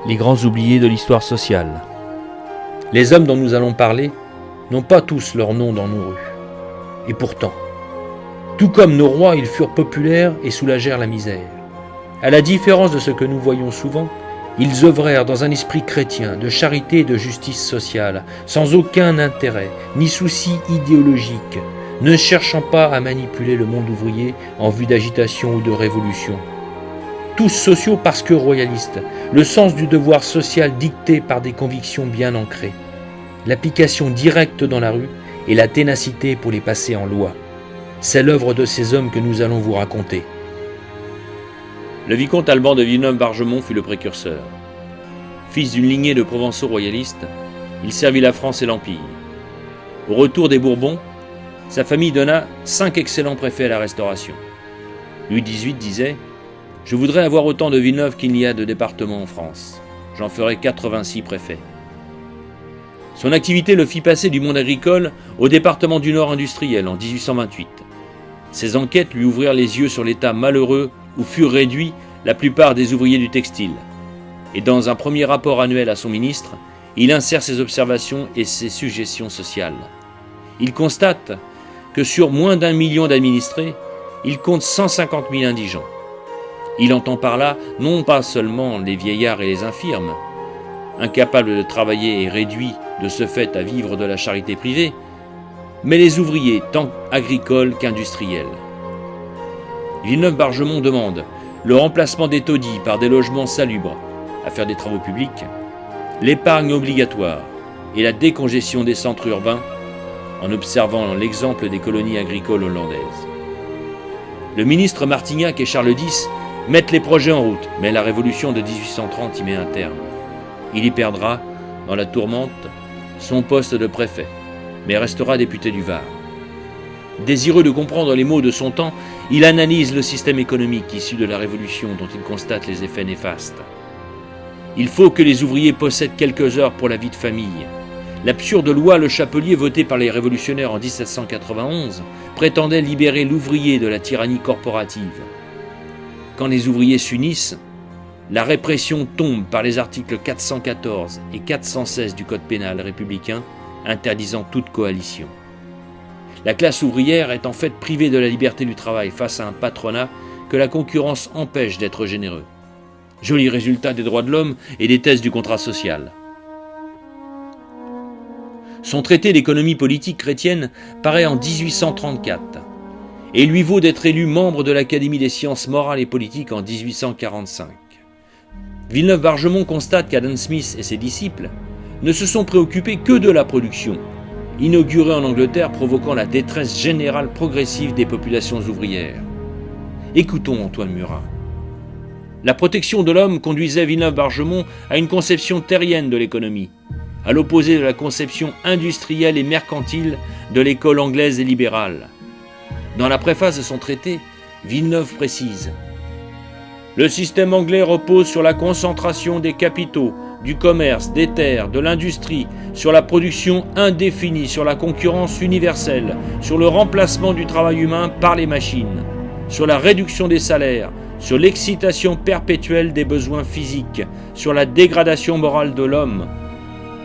les grands oubliés de l'histoire sociale. Les hommes dont nous allons parler n'ont pas tous leur nom dans nos rues. Et pourtant, tout comme nos rois, ils furent populaires et soulagèrent la misère. À la différence de ce que nous voyons souvent, ils œuvrèrent dans un esprit chrétien, de charité et de justice sociale, sans aucun intérêt, ni souci idéologique, ne cherchant pas à manipuler le monde ouvrier en vue d'agitation ou de révolution. Tous sociaux parce que royalistes, le sens du devoir social dicté par des convictions bien ancrées, l'application directe dans la rue et la ténacité pour les passer en loi. C'est l'œuvre de ces hommes que nous allons vous raconter. Le vicomte Alban de Villeneuve-Bargemont fut le précurseur. Fils d'une lignée de provençaux royalistes, il servit la France et l'Empire. Au retour des Bourbons, sa famille donna 5 excellents préfets à la Restauration. Louis XVIII disait « Je voudrais avoir autant de Villeneuve qu'il n'y a de départements en France. J'en ferai 86 préfets. » Son activité le fit passer du monde agricole au département du Nord industriel en 1828. Ses enquêtes lui ouvrirent les yeux sur l'état malheureux où furent réduits la plupart des ouvriers du textile. Et dans un premier rapport annuel à son ministre, il insère ses observations et ses suggestions sociales. Il constate que sur moins d'1 million d'administrés, il compte 150 000 indigents. Il entend par là non pas seulement les vieillards et les infirmes, incapables de travailler et réduits de ce fait à vivre de la charité privée, mais les ouvriers tant agricoles qu'industriels. Villeneuve-Bargemont demande le remplacement des taudis par des logements salubres à faire des travaux publics, l'épargne obligatoire et la décongestion des centres urbains en observant l'exemple des colonies agricoles hollandaises. Le ministre Martignac et Charles X mettent les projets en route, mais la révolution de 1830 y met un terme. Il y perdra, dans la tourmente, son poste de préfet, mais restera député du Var. Désireux de comprendre les maux de son temps, il analyse le système économique issu de la Révolution dont il constate les effets néfastes. Il faut que les ouvriers possèdent quelques heures pour la vie de famille. L'absurde loi Le Chapelier, votée par les révolutionnaires en 1791, prétendait libérer l'ouvrier de la tyrannie corporative. Quand les ouvriers s'unissent, la répression tombe par les articles 414 et 416 du Code pénal républicain, interdisant toute coalition. La classe ouvrière est en fait privée de la liberté du travail face à un patronat que la concurrence empêche d'être généreux. Joli résultat des droits de l'homme et des thèses du contrat social. Son traité d'économie politique chrétienne paraît en 1834 et lui vaut d'être élu membre de l'Académie des sciences morales et politiques en 1845. Villeneuve-Bargemont constate qu'Adam Smith et ses disciples ne se sont préoccupés que de la production, inaugurée en Angleterre provoquant la détresse générale progressive des populations ouvrières. Écoutons Antoine Murat. La protection de l'homme conduisait Villeneuve-Bargemont à une conception terrienne de l'économie, à l'opposé de la conception industrielle et mercantile de l'école anglaise et libérale. Dans la préface de son traité, Villeneuve précise « Le système anglais repose sur la concentration des capitaux, du commerce, des terres, de l'industrie, sur la production indéfinie, sur la concurrence universelle, sur le remplacement du travail humain par les machines, sur la réduction des salaires, sur l'excitation perpétuelle des besoins physiques, sur la dégradation morale de l'homme.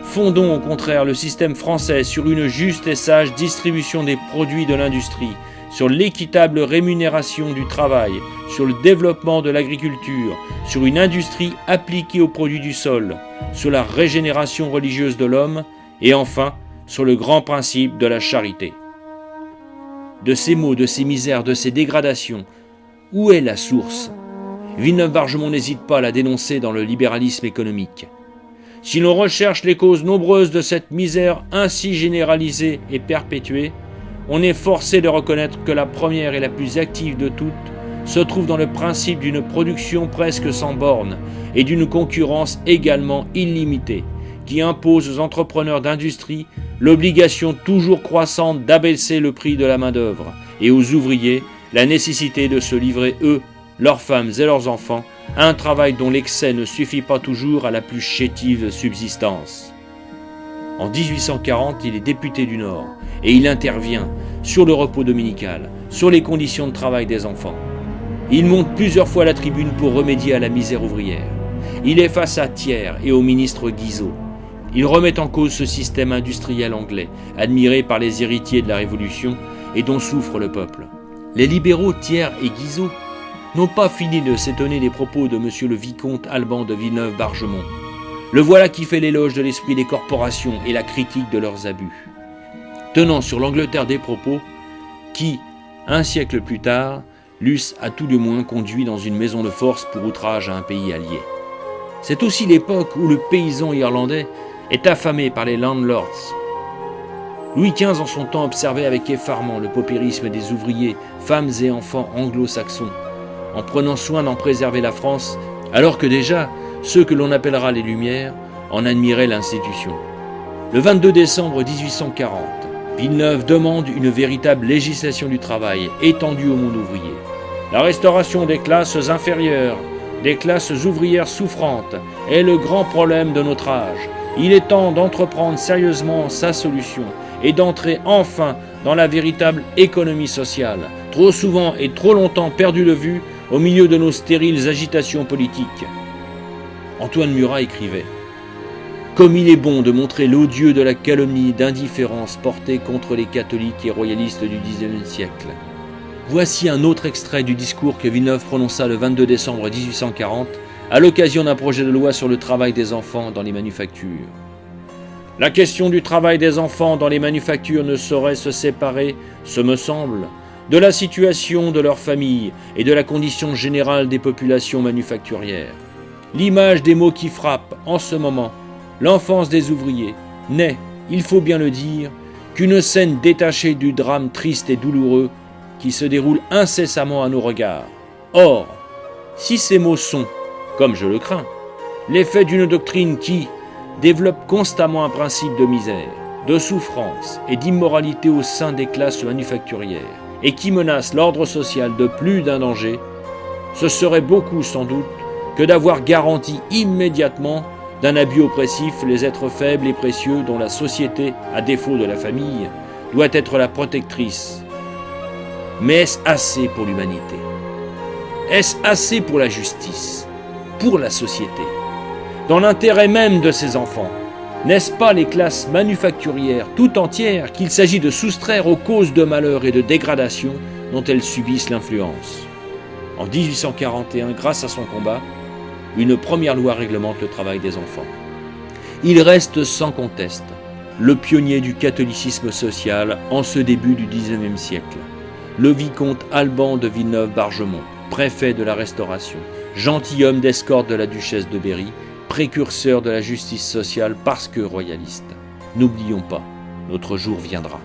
Fondons au contraire le système français sur une juste et sage distribution des produits de l'industrie, sur l'équitable rémunération du travail, sur le développement de l'agriculture, sur une industrie appliquée aux produits du sol, sur la régénération religieuse de l'homme et enfin sur le grand principe de la charité. » De ces maux, de ces misères, de ces dégradations, où est la source ? Villeneuve-Bargemont n'hésite pas à la dénoncer dans le libéralisme économique. Si l'on recherche les causes nombreuses de cette misère ainsi généralisée et perpétuée, on est forcé de reconnaître que la première et la plus active de toutes se trouve dans le principe d'une production presque sans bornes et d'une concurrence également illimitée, qui impose aux entrepreneurs d'industrie l'obligation toujours croissante d'abaisser le prix de la main-d'œuvre et aux ouvriers la nécessité de se livrer eux, leurs femmes et leurs enfants, à un travail dont l'excès ne suffit pas toujours à la plus chétive subsistance. En 1840, il est député du Nord et il intervient sur le repos dominical, sur les conditions de travail des enfants. Il monte plusieurs fois à la tribune pour remédier à la misère ouvrière. il est face à Thiers et au ministre Guizot. Il remet en cause ce système industriel anglais, admiré par les héritiers de la Révolution et dont souffre le peuple. Les libéraux Thiers et Guizot n'ont pas fini de s'étonner des propos de monsieur le vicomte Alban de Villeneuve-Bargemont. Le voilà qui fait l'éloge de l'esprit des corporations et la critique de leurs abus, tenant sur l'Angleterre des propos qui, un siècle plus tard, l'eussent à tout le moins conduit dans une maison de force pour outrage à un pays allié. C'est aussi l'époque où le paysan irlandais est affamé par les landlords. Louis XV en son temps observait avec effarement le paupérisme des ouvriers, femmes et enfants anglo-saxons, en prenant soin d'en préserver la France, alors que déjà, ceux que l'on appellera les Lumières en admiraient l'institution. Le 22 décembre 1840, Villeneuve demande une véritable législation du travail étendue au monde ouvrier. La restauration des classes inférieures, des classes ouvrières souffrantes, est le grand problème de notre âge. Il est temps d'entreprendre sérieusement sa solution et d'entrer enfin dans la véritable économie sociale, trop souvent et trop longtemps perdue de vue au milieu de nos stériles agitations politiques. Antoine Murat écrivait « Comme il est bon de montrer l'odieux de la calomnie d'indifférence portée contre les catholiques et royalistes du XIXe siècle. » Voici un autre extrait du discours que Villeneuve prononça le 22 décembre 1840 à l'occasion d'un projet de loi sur le travail des enfants dans les manufactures. « La question du travail des enfants dans les manufactures ne saurait se séparer, ce me semble, de la situation de leurs familles et de la condition générale des populations manufacturières. L'image des mots qui frappent en ce moment l'enfance des ouvriers n'est, il faut bien le dire, qu'une scène détachée du drame triste et douloureux qui se déroule incessamment à nos regards. Or, si ces mots sont, comme je le crains, l'effet d'une doctrine qui développe constamment un principe de misère, de souffrance et d'immoralité au sein des classes manufacturières et qui menace l'ordre social de plus d'un danger, ce serait beaucoup sans doute que d'avoir garanti immédiatement d'un abus oppressif les êtres faibles et précieux dont la société, à défaut de la famille, doit être la protectrice. Mais est-ce assez pour l'humanité? Est-ce assez pour la justice, pour la société, dans l'intérêt même de ces enfants? N'est-ce pas les classes manufacturières tout entières qu'il s'agit de soustraire aux causes de malheur et de dégradation dont elles subissent l'influence? En 1841, grâce à son combat, une première loi réglemente le travail des enfants. Il reste sans conteste le pionnier du catholicisme social en ce début du XIXe siècle, le vicomte Alban de Villeneuve-Bargemont, préfet de la Restauration, gentilhomme d'escorte de la duchesse de Berry, précurseur de la justice sociale parce que royaliste. N'oublions pas, notre jour viendra.